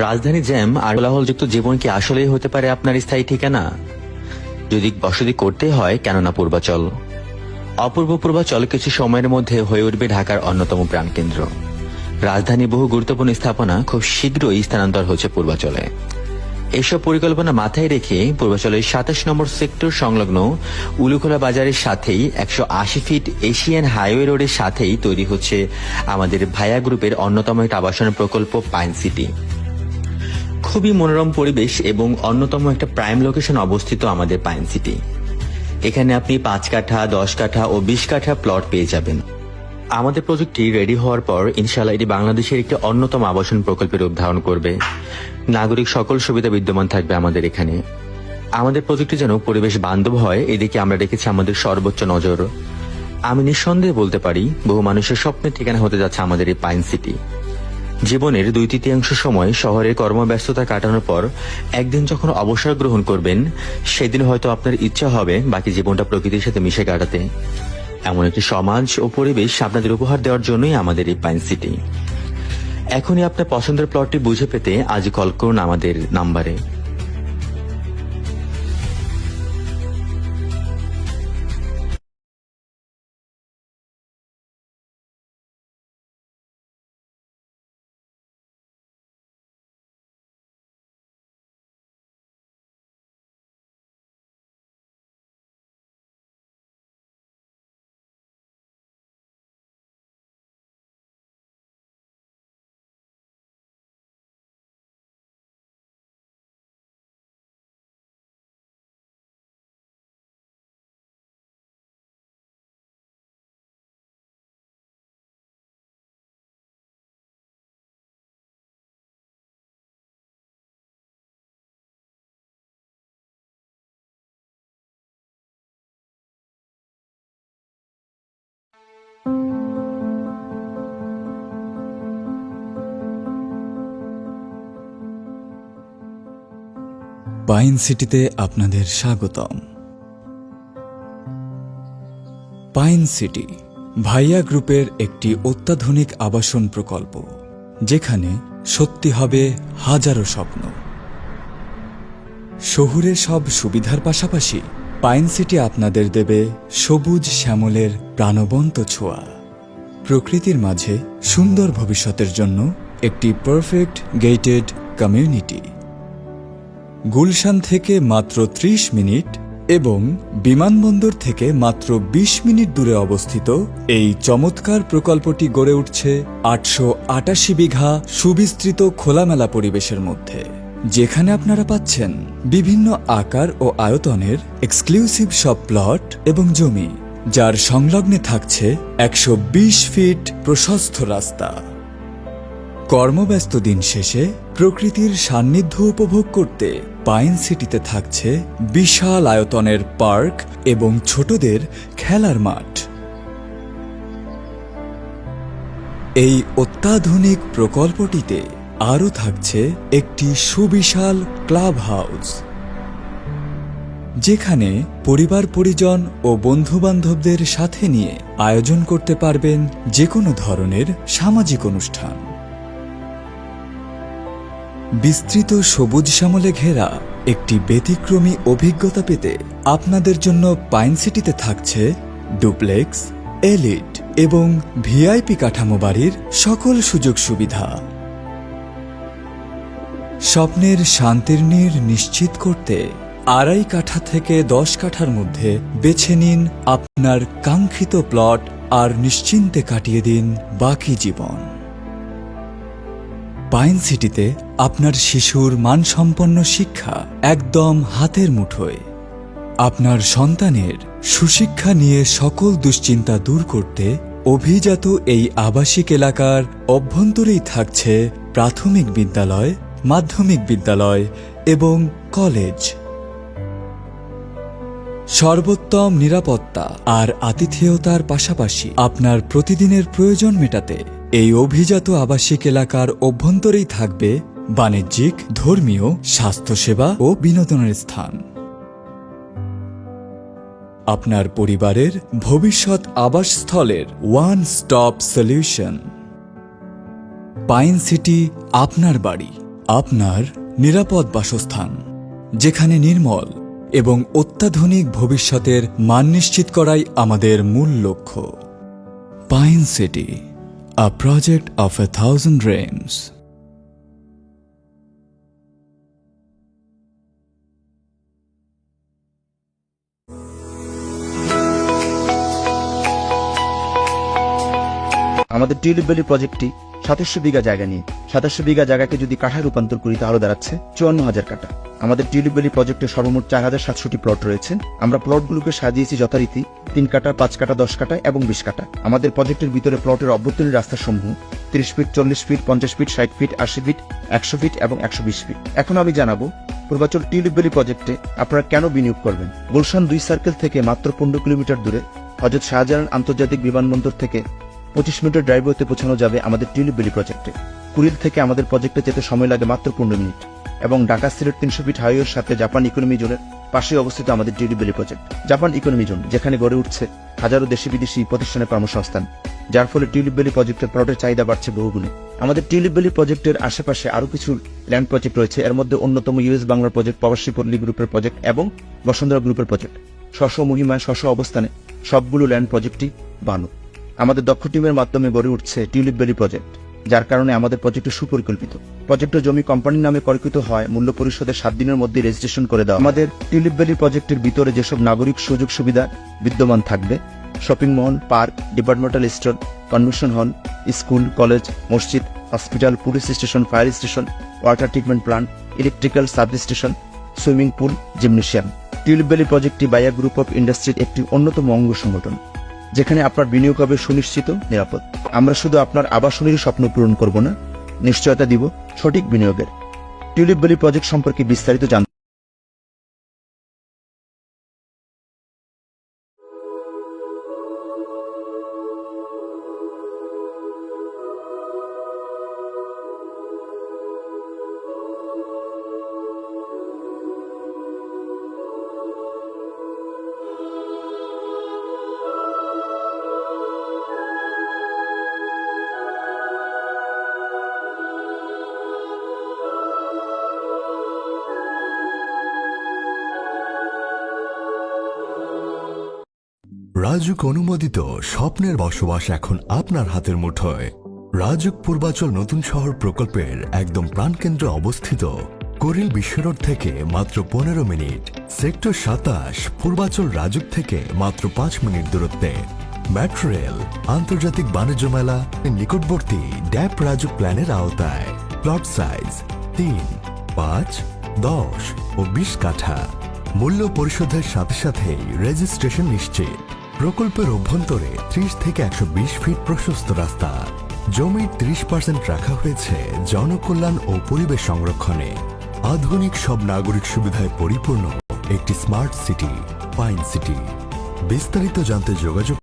রাজধানী জ্যাম আর কোলাহলযুক্ত জীবন কি আসলেই হতে পারে আপনার স্থায়ী ঠিকানা? যদি বসতি করতে হয়, কেননা পূর্বাচল। অপূর্ব পূর্বাচল কিছু সময়ের মধ্যে হয়ে উঠবে ঢাকার অন্যতম প্রাণকেন্দ্র। রাজধানী বহু গুরুত্বপূর্ণ স্থাপনা খুব শীঘ্রই স্থানান্তর হচ্ছে পূর্বাচলে। এসব পরিকল্পনা মাথায় রেখে পূর্বাচলের ২৭ নম্বর সেক্টর সংলগ্ন উলুখোলা বাজারের সাথেই ১৮০ ফিট এশিয়ান হাইওয়ে রোডের সাথেই তৈরি হচ্ছে আমাদের ভায়া গ্রুপের অন্যতম একটা আবাসন প্রকল্প পাইন সিটি। খুবই মনোরম পরিবেশ এবং অন্যতম একটা প্রাইম লোকেশন অবস্থিত আমাদের পাইন সিটি। এখানে আপনি ৫ কাঠা, ১০ কাঠা ও ২০ কাঠা প্লট পেয়ে যাবেন। আমাদের প্রজেক্টটি রেডি হওয়ার পর ইনশাআল্লাহ এটি বাংলাদেশের একটি অন্যতম আবাসন প্রকল্পের রূপ ধারণ করবে। নাগরিক সকল সুবিধা বিদ্যমান থাকবে আমাদের এখানে। আমাদের প্রজেক্টটি যেন পরিবেশ বান্ধব হয়, এদিকে আমরা রেখেছি আমাদের সর্বোচ্চ নজর। আমি নিঃসন্দেহে বলতে পারি, বহু মানুষের স্বপ্নের ঠিকানা হতে যাচ্ছে আমাদের এই পাইন সিটি। জীবনের ২/৩ সময় শহরে কর্মব্যস্ততা কাটানোর পর একদিন যখন অবসর গ্রহণ করবেন, সেদিন হয়তো আপনার ইচ্ছা হবে বাকি জীবনটা প্রকৃতির সাথে মিশে কাটাতে। এমন একটি সমাজ ও পরিবেশ আপনাদের উপহার দেওয়ার জন্যই আমাদের এই পাইন সিটি। এখনই আপনার পছন্দের প্লটটি বুঝে পেতে আজ কল করুন আমাদের নাম্বারে। পাইন সিটিতে আপনাদের স্বাগতম। পাইন সিটি ভাইয়া গ্রুপের একটি অত্যাধুনিক আবাসন প্রকল্প, যেখানে সত্যি হবে হাজারো স্বপ্ন। শহুরের সব সুবিধার পাশাপাশি পাইন সিটি আপনাদের দেবে সবুজ শ্যামলের প্রাণবন্ত ছোঁয়া। প্রকৃতির মাঝে সুন্দর ভবিষ্যতের জন্য একটি পারফেক্ট গেটেড কমিউনিটি। গুলশান থেকে মাত্র ৩০ মিনিট এবং বিমানবন্দর থেকে মাত্র ২০ মিনিট দূরে অবস্থিত এই চমৎকার প্রকল্পটি গড়ে উঠছে ৮৮৮ বিঘা সুবিস্তৃত খোলামেলা পরিবেশের মধ্যে, যেখানে আপনারা পাচ্ছেন বিভিন্ন আকার ও আয়তনের এক্সক্লুসিভ সব প্লট এবং জমি, যার সংলগ্নে থাকছে ১২০ ফিট প্রশস্ত রাস্তা। কর্মব্যস্ত দিন শেষে প্রকৃতির সান্নিধ্য উপভোগ করতে পাইন সিটিতে থাকছে বিশাল আয়তনের পার্ক এবং ছোটদের খেলার মাঠ। এই অত্যাধুনিক প্রকল্পটিতে আরও থাকছে একটি সুবিশাল ক্লাব হাউস, যেখানে পরিবার পরিজন ও বন্ধুবান্ধবদের সাথে নিয়ে আয়োজন করতে পারবেন যে কোনো ধরনের সামাজিক অনুষ্ঠান। বিস্তৃত সবুজ শ্যামলে ঘেরা একটি ব্যতিক্রমী অভিজ্ঞতা পেতে আপনাদের জন্য পাইন সিটিতে থাকছে ডুপ্লেক্স, এলিট এবং ভিআইপি কাঠামো বাড়ির সকল সুযোগ সুবিধা। স্বপ্নের শান্তির নীড় নিশ্চিত করতে ২.৫ কাঠা থেকে ১০ কাঠার মধ্যে বেছে নিন আপনার কাঙ্ক্ষিত প্লট আর নিশ্চিন্তে কাটিয়ে দিন বাকি জীবন। পাইন সিটিতে আপনার শিশুর মানসম্পন্ন শিক্ষা একদম হাতের মুঠোয়। আপনার সন্তানের সুশিক্ষা নিয়ে সকল দুশ্চিন্তা দূর করতে অভিজাত এই আবাসিক এলাকার অভ্যন্তরেই থাকছে প্রাথমিক বিদ্যালয়, মাধ্যমিক বিদ্যালয় এবং কলেজ। সর্বোত্তম নিরাপত্তা আর আতিথেয়তার পাশাপাশি আপনার প্রতিদিনের প্রয়োজন মেটাতে এই অভিজাত আবাসিক এলাকার অভ্যন্তরেই থাকবে বাণিজ্যিক, ধর্মীয়, স্বাস্থ্যসেবা ও বিনোদনের স্থান। আপনার পরিবারের ভবিষ্যৎ আবাসস্থলের one stop solution. Pine City আপনার বাড়ি, আপনার নিরাপদ বাসস্থান, যেখানে নির্মল এবং অত্যাধুনিক ভবিষ্যতের মান নিশ্চিত করাই আমাদের মূল লক্ষ্য। Pine city, a project of 1,000 dreams. আমাদের টিউলিপ ভ্যালি প্রজেক্টটি 2700 বিঘা জায়গা নিয়ে। 2700 বিঘা জায়গাকে যদি কাঠায় রূপান্তর করি তাহলে দাঁড়াচ্ছে 54,000 কাঠা। আমাদের টিউলিপ ভ্যালি প্রজেক্টে সর্বমোট 4,700টি প্লট রয়েছে। আমরা প্লটগুলোকে সাজিয়েছি যথারীতি 3 কাঠা, 5 কাঠা, 10 কাঠা এবং 20 কাঠা। আমাদের প্রজেক্টের ভিতরে প্লটের অভ্যন্তরীণ রাস্তাসমূহ 30 feet, 40 feet, 50 feet, 60 feet, 80 feet, 100 feet এবং 120 ফিট। এখন আমি জানাবো পূর্বাচল টিউলিপ ভ্যালি প্রজেক্টে আপনারা কেন বিনিয়োগ করবেন। গুলশান 2 সার্কেল থেকে মাত্র 15 কিলোমিটার দূরে হযরত শাহজালাল আন্তর্জাতিক বিমানবন্দর থেকে 25 মিনিটের ড্রাইভওয়েতে পৌঁছানো যাবে আমাদের টিউলিপ ভ্যালি প্রজেক্টে। কুড়িল থেকে আমাদের প্রজেক্টে যেতে সময় লাগে মাত্র 15 মিনিট এবং ঢাকা সিলেট 300 ফিট হাইওয়ের সাথে জাপান ইকোনমি জোনের পাশে অবস্থিত আমাদের tulip valley project. Japan economy zone, যেখানে গড়ে উঠছে হাজারো দেশি বিদেশি প্রতিষ্ঠানের কর্মসংস্থান, যার ফলে টিউলিপ ভ্যালি প্রজেক্টের প্লটের চাহিদা বাড়ছে বহুগুণে। আমাদের টিউলিপ ভ্যালি প্রজেক্টের আশেপাশে আরও কিছু ল্যান্ড প্রজেক্ট রয়েছে। এর মধ্যে অন্যতম ইউএস বাংলার প্রজেক্ট, প্রবাসী পল্লী গ্রুপের প্রজেক্ট এবং বসুন্ধরা গ্রুপের প্রজেক্ট। স্ব মহিমায় স্ব অবস্থানে সবগুলো ল্যান্ড প্রজেক্টই বানু। আমাদের দক্ষ টিমের মাধ্যমে গড়ে উঠছে টিউলিপ ভ্যালি প্রজেক্ট, যার কারণে আমাদের প্রজেক্ট সুপরিকল্পিত। প্রজেক্টের জমি কোম্পানির নামে ক্রয়কৃত হয়, মূল্য পরিশোধের 7 দিনের মধ্যে রেজিস্ট্রেশন করে দেওয়া। আমাদের টিউলিপ ভ্যালি প্রজেক্টের ভিতরে যেসব নাগরিক সুযোগ সুবিধা বিদ্যমান থাকবে, shopping mall, park, departmental store, convention hall, school, college, মসজিদ, hospital, police station, fire station, water treatment plant, electrical sub station, swimming pool, gymnasium. Tulip Valley প্রজেক্টটি বায়া গ্রুপ অফ ইন্ডাস্ট্রির একটি অন্যতম অঙ্গ সংগঠন, যেখানে আপনার বিনিয়োগ হবে সুনিশ্চিত, নিরাপদ। আমরা শুধু আপনার আবাসনের স্বপ্ন পূরণ করব না, নিশ্চয়তা দিব সঠিক বিনিয়োগের। টিউলিপ ভ্যালি প্রজেক্ট সম্পর্কে বিস্তারিত জানতে রাজুক অনুমোদিত স্বপ্নের বসবাস এখন আপনার হাতের মুঠোয়। রাজুক পূর্বাচল নতুন শহর প্রকল্পের একদম প্রাণকেন্দ্রে অবস্থিত। কুড়িল বিশ্বরোড থেকে মাত্র 15 মিনিট, সেক্টর 27 পূর্বাচল রাজুক থেকে মাত্র 5 মিনিট দূরত্বে। মেট্রো রেল, আন্তর্জাতিক বাণিজ্য মেলা নিকটবর্তী ড্যাপ রাজুক প্ল্যানের আওতায়। প্লট সাইজ 3, 5, 10 ও 20 কাঠা। মূল্য পরিশোধের সাথে সাথেই রেজিস্ট্রেশন নিশ্চিত। প্রকল্পের অভ্যন্তরে 30 থেকে 120 ফিট প্রশস্ত রাস্তা। জমির 30% রাখা হয়েছে জনকল্যাণ ও পরিবেশ সংরক্ষণে। আধুনিক সব নাগরিক সুবিধায় পরিপূর্ণ একটি স্মার্ট সিটি, পাইন সিটি। বিস্তারিত জানতে যোগাযোগ